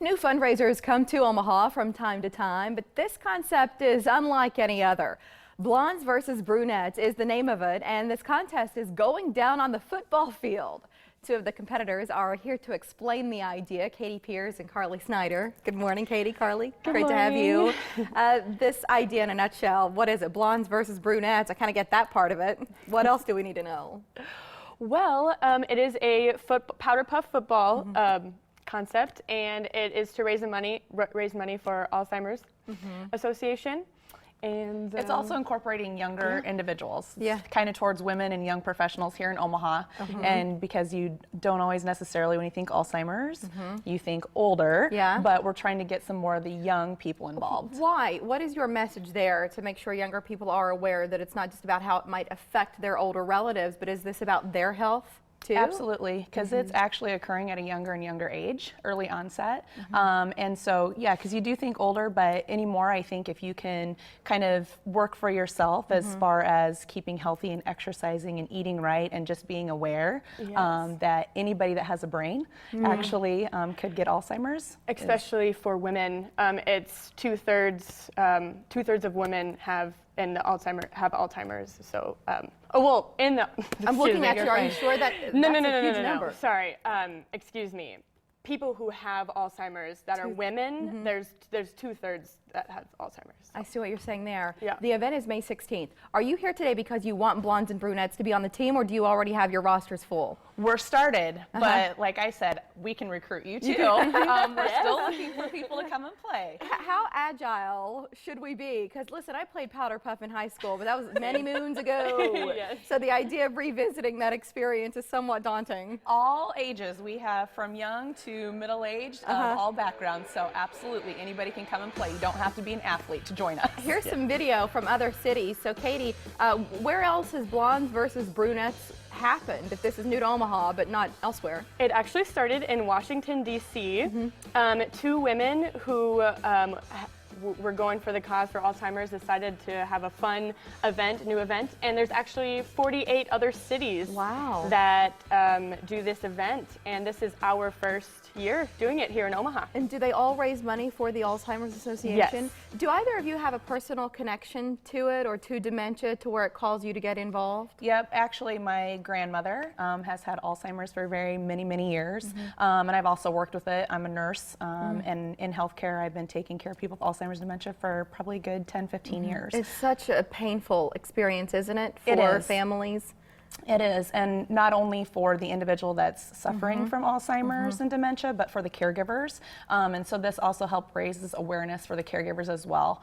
New fundraisers come to Omaha from time to time, but this concept is unlike any other. Blondes versus Brunettes is the name of it, and this contest is going down on the football field. Two of the competitors are here to explain the idea, Katie Pierce and Carly Snyder. Good morning, Katie, Carly. Great to have you. This idea in a nutshell, what is it? Blondes versus Brunettes. I kind of get that part of it. What else do we need to know? Well, it is a powderpuff football concept, and it is to raise money for Alzheimer's Association. And it's also incorporating younger individuals, Yeah. kind of towards women and young professionals here in Omaha. And because you don't always necessarily, when you think Alzheimer's, you think older, but we're trying to get some more of the young people involved. Why? What is your message there to make sure younger people are aware that it's not just about how it might affect their older relatives, but is this about their health too? Absolutely, because it's actually occurring at a younger and younger age, early onset. And so, yeah, because you do think older, but anymore, I think if you can kind of work for yourself as far as keeping healthy and exercising and eating right and just being aware that anybody that has a brain actually could get Alzheimer's. especially for women, it's two-thirds of women have Alzheimer's. So, well, I'm looking at you. Are you sure that No. that's a huge number? Sorry, excuse me. People who have Alzheimer's that are women, there's two-thirds that have Alzheimer's. I see what you're saying there. Yeah. The event is May 16th. Are you here today because you want blondes and brunettes to be on the team, or do you already have your rosters full? We're started, but like I said, we can recruit you too. We're still looking for people to come and play. How agile should we be? Because listen, I played powder puff in high school, but that was many moons ago. Yes. So the idea of revisiting that experience is somewhat daunting. All ages, we have from young to middle-aged, all backgrounds, so absolutely anybody can come and play. You don't have to be an athlete to join us. Here's some video from other cities. So Katie, where else has blondes versus brunettes happened, if this is new to Omaha but not elsewhere? It actually started in Washington, D.C. Two women who were going for the cause for Alzheimer's decided to have a fun event, new event, and there's actually 48 other cities that do this event, and this is our first year doing it here in Omaha. And do they all raise money for the Alzheimer's Association? Yes. Do either of you have a personal connection to it or to dementia to where it calls you to get involved? Yep, actually my grandmother has had Alzheimer's for many years, and I've also worked with it. I'm a nurse, and in healthcare I've been taking care of people with Alzheimer's dementia for probably a good 10-15 years. It's such a painful experience, isn't it, for families? It is, and not only for the individual that's suffering from Alzheimer's and dementia, but for the caregivers. And so this also helps raises awareness for the caregivers as well,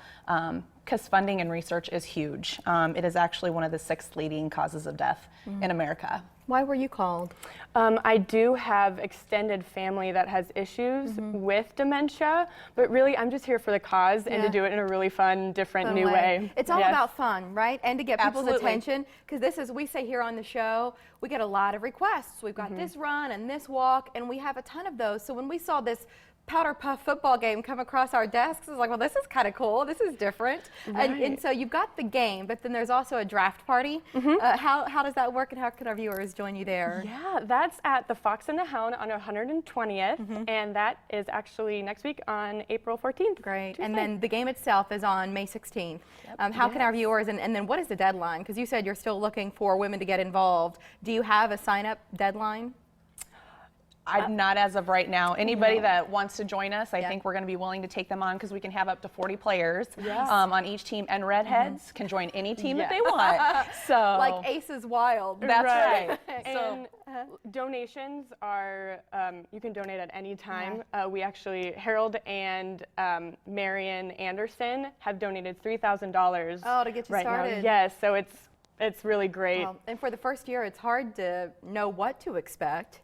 because funding and research is huge. It is actually one of the 6th leading causes of death in America. Why were you called? I do have extended family that has issues with dementia, but really I'm just here for the cause and to do it in a really fun, different, new way. It's all about fun, right? And to get people's attention, because this is, we say here on the show, we get a lot of requests. We've got this run and this walk, and we have a ton of those. So when we saw this powder puff football game come across our desks, I was like, well, this is kind of cool. This is different. And so you've got the game, but then there's also a draft party. How does that work, and how can our viewers join you there? Yeah, that's at the Fox and the Hound on 120th, and that is actually next week on April 14th. Great. Tuesday. And then the game itself is on May 16th. How can our viewers, and then what is the deadline? Because you said you're still looking for women to get involved. Do you have a sign-up deadline? Not as of right now. Anybody that wants to join us, I think we're going to be willing to take them on, because we can have up to 40 players on each team, and redheads can join any team that they want. So like Aces Wild. That's right. And donations are, you can donate at any time. We actually, Harold and Marion Anderson have donated $3,000 to get you right started. now. Yes, so it's really great. And for the first year, it's hard to know what to expect.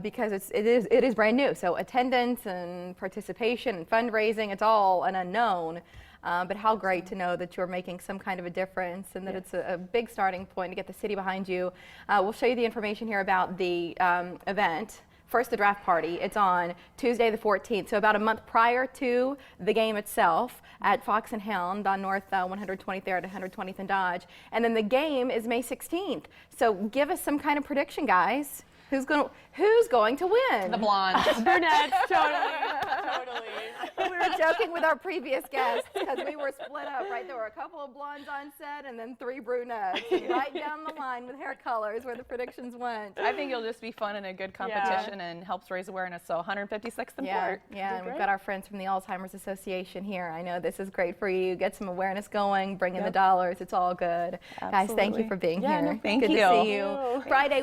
Because it is brand new. So attendance and participation and fundraising, it's all an unknown. But how great to know that you're making some kind of a difference, and that it's a big starting point to get the city behind you. We'll show you the information here about the event. First, the draft party. It's on Tuesday the 14th, so about a month prior to the game itself at Fox and Hound on North 120th there at 120th and Dodge. And then the game is May 16th. So give us some kind of prediction, guys. Who's going to win? The blondes. Brunettes, totally. were joking with our previous guests because we were split up, right? There were a couple of blondes on set and then 3 brunettes. Right down the line with hair colors where the predictions went. I think it'll just be fun and a good competition and helps raise awareness. So 156th and Port. Yeah, and we've got our friends from the Alzheimer's Association here. I know this is great for you. Get some awareness going, bring in the dollars. It's all good. Absolutely. Guys, thank you for being here. No, thank Good you. to see you. Friday.